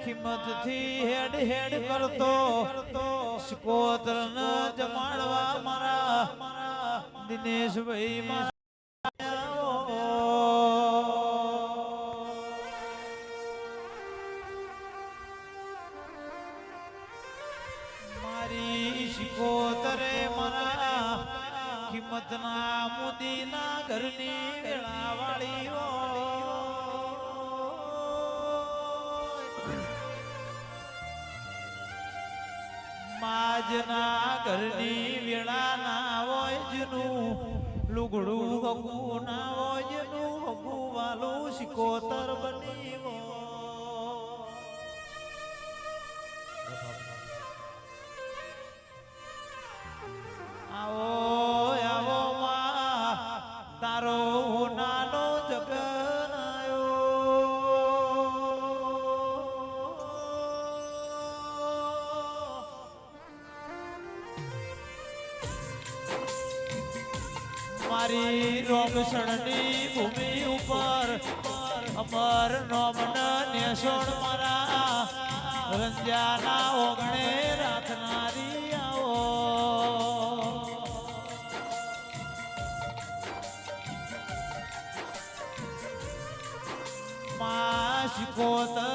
કિંમતથી હેડ હેડ કરતો શિકોતર ન જમાડવા મારા દિનેશભાઈ માં મારી શિકોતરે મારા કિંમતના મોદીના ઘરની વેળાવાળીઓ માજના ઘરની વેળા ના હોય જનું લુગડું હગું ના હોય જનું હગું વાલું શિકોતર બની આવો આવો માં તારો નાનો જગન મારી રોમસણની ભૂમિ ઉપર અમર નોમન નેસોણ મારા રંજાના ઓગણે રાખનારી આવો માં શિકોતર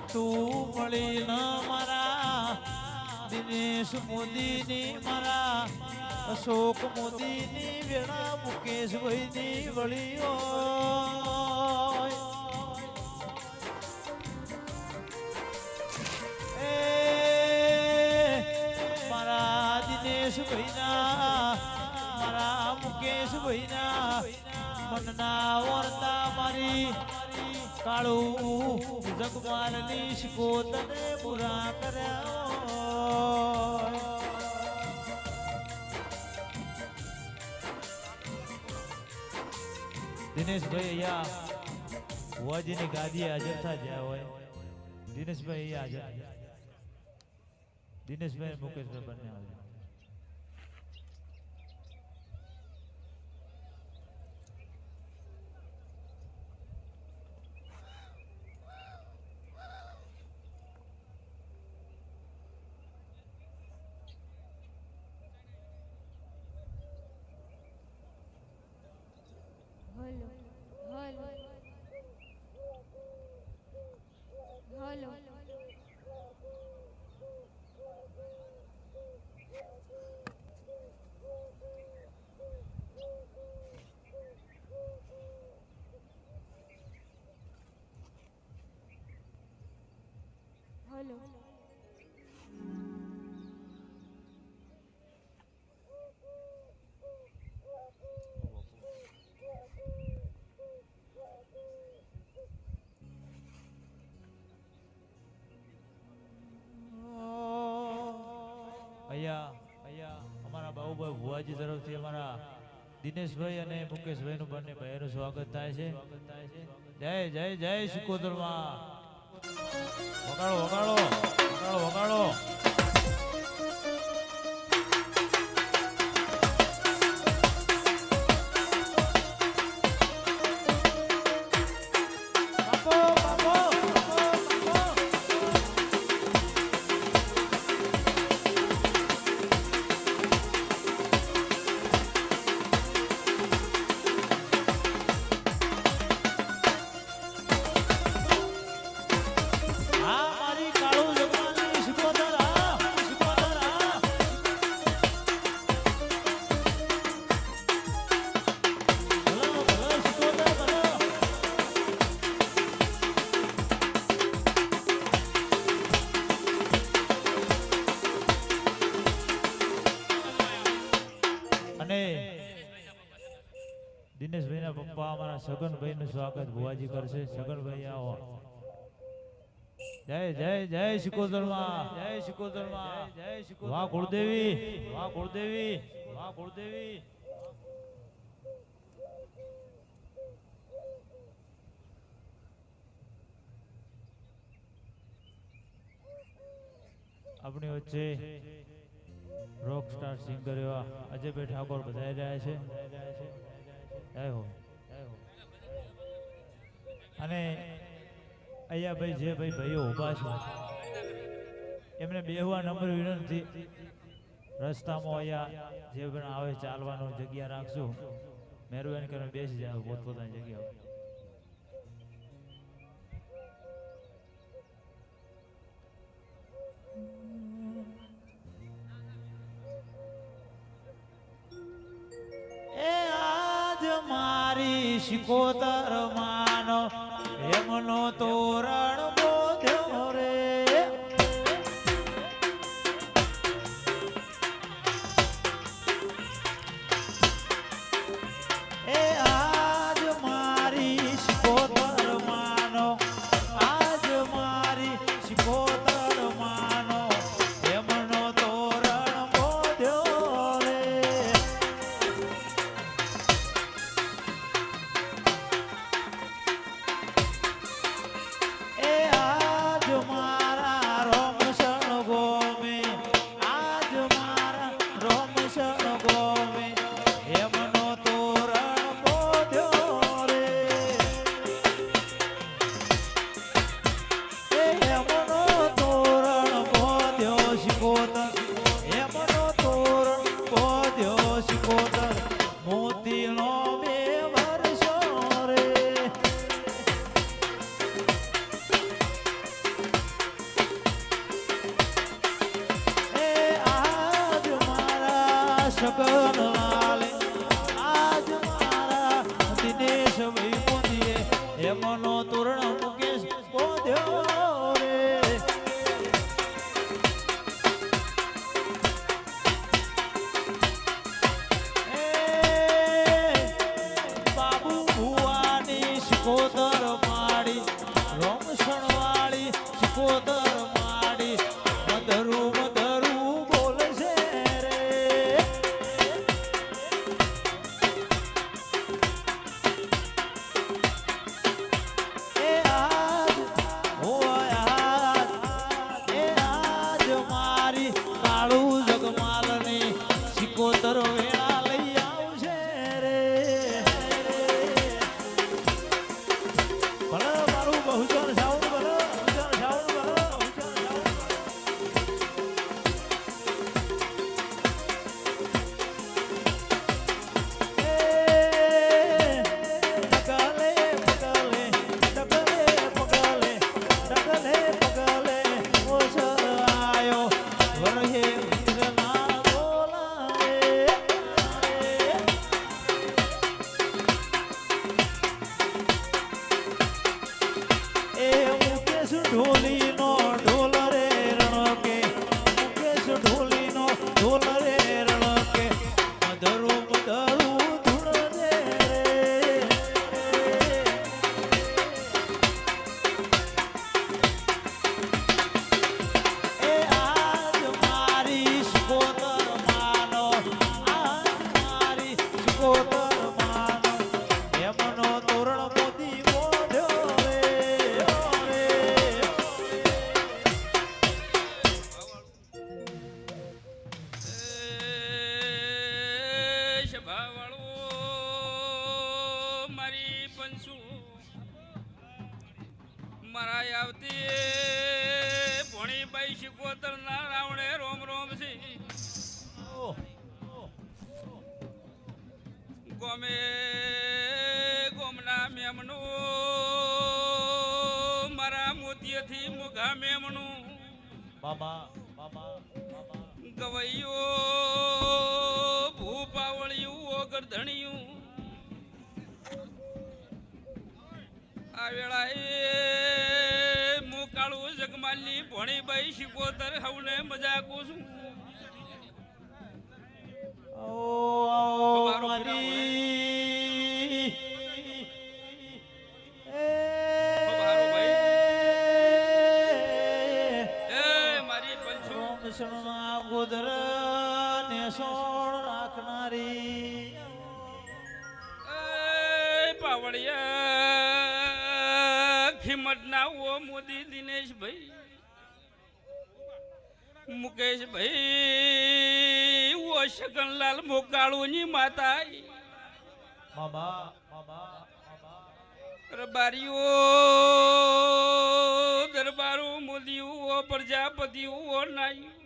તું મળી ન મારા દિનેશ મોદીની મારા અશોક મોદીની વેળા મુકેશભાઈની વળીઓ એ મારા દિનેશભાઈના મારા મુકેશભાઈના મનના વર્તા મારી કાળું જગમાલની શિકોતરને પૂરા કર્યા દિનેશભાઈ અહીંયા હોજીની ગાદીએ હાજર થા જ્યાં હોય દિનેશભાઈ અહીંયા હાજર દિનેશભાઈ મુકેશભાઈ બંને હાજર હેલો અહીંયા અમારા બાબુભાઈ ભુવાજી તરફથી અમારા દિનેશભાઈ અને મુકેશભાઈ નું બંને ભાઈનું સ્વાગત થાય છે જય જય જય શિકોતરમાં વગાડો વગાડો વગાડો વગાડો દિનેશભાઈ ના પપ્પા અમારા સગનભાઈ નું સ્વાગત ભુવાજી કરશે સગનભાઈ આવો જય જય જય શિકોતરમાં જય શિકોતરમાં જય શિકોતર વાહ કુળદેવી વાહ કુળદેવી વાહ કુળદેવી આપણી વચ્ચે રોક સ્ટાર સિંગર એવા અજયભાઈ ઠાકોર બધાઈ રહ્યા છે જય હો અને અહીંયા ભાઈ જે ભાઈઓ ઊભા છે એમને બેહવા નંબર વિનંતી. રસ્તામાં અહીંયા જે પણ આવે ચાલવાનું જગ્યા રાખજો. મહેરબાની કરીને બેસી જાવ પોતપોતાની જગ્યા. એ આજ મારી શિકોતર માનો એમનો તોરણ બોધ્યો રે. એ આજ મારી શિકોતર માનો, આજ મારી શિકોતર માનો એમનો તોરણ બોધ્યો રે. એ આજ મારા રોમશણ ગોમે, આજ મારા રોમશણ ગોમે એમનો તોરણ બોધ્યો રે. એ એમનો તોરણ બોધ્યો શિકોતર, એમનો તોરણ બોધ્યો શિકોતર મોતીનો બે વર્ષો રે. એ આજ મારા સગન લાલે, આજ મારા દિનેશ ભાઈ મોદીએ એમનો તોરણ મુકેશ બોધ્યો રે. એ બાબુ ભુવાની શિકોતર માડી, રોમશણ વાળી શિકોતર માડી મધરું મધરું બોલશે રે. એ આજ ઓ આજ, એ આજ મારી કાળું જગમાલની શિકોતર વેળા લઈ આવશે રે. ભલે મારું બહુચર સાઉન્ડ, ભલે બહુચર સાઉન્ડ, ભલે બહુચર સાઉન્ડ. ઢોલીનો ઢોલ રે રણકે, મુકેશ ઢોલીનો ઢોલ રે રણકે મધરું મધરું ધૂળ દે રે. એ આજ મારી શિકોતર માનો, આજ મારી શિકોતર માનો એમનો તોરણ મોતી બોધ્યો રે. મારી પંચુ મારા આવતી ભોણીબાઈ શિકોતર ના રાવણે રોમ રોમ છે. ગોમે ગોમના મેમનું મારા મોતીએથી મોઘા મેમનું મામા મામા મામા ગવૈયો ભૂપાવળિયું ઓગરધણિયું આ વેળાએ મોકાળું જગમાલની ભોણીબાઈ શિકોતર હવને મજાકું છું. ગોદર ને સોળ રાખનારી પાવળિયા ખીમત ના ઓ મોદી દિનેશભાઈ મુકેશભાઈ ઓ શકનલાલ મોકાળુની માતા મામા મામા મામા રબારીઓ દરબારો મોદીઓ પ્રજાપતિઓ નાયું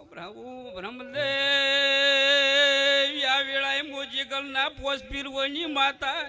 પ્રભુ બ્રહ્મદેવ આ વેળાએ મોજી ગલના પોસ પીરવોની માતા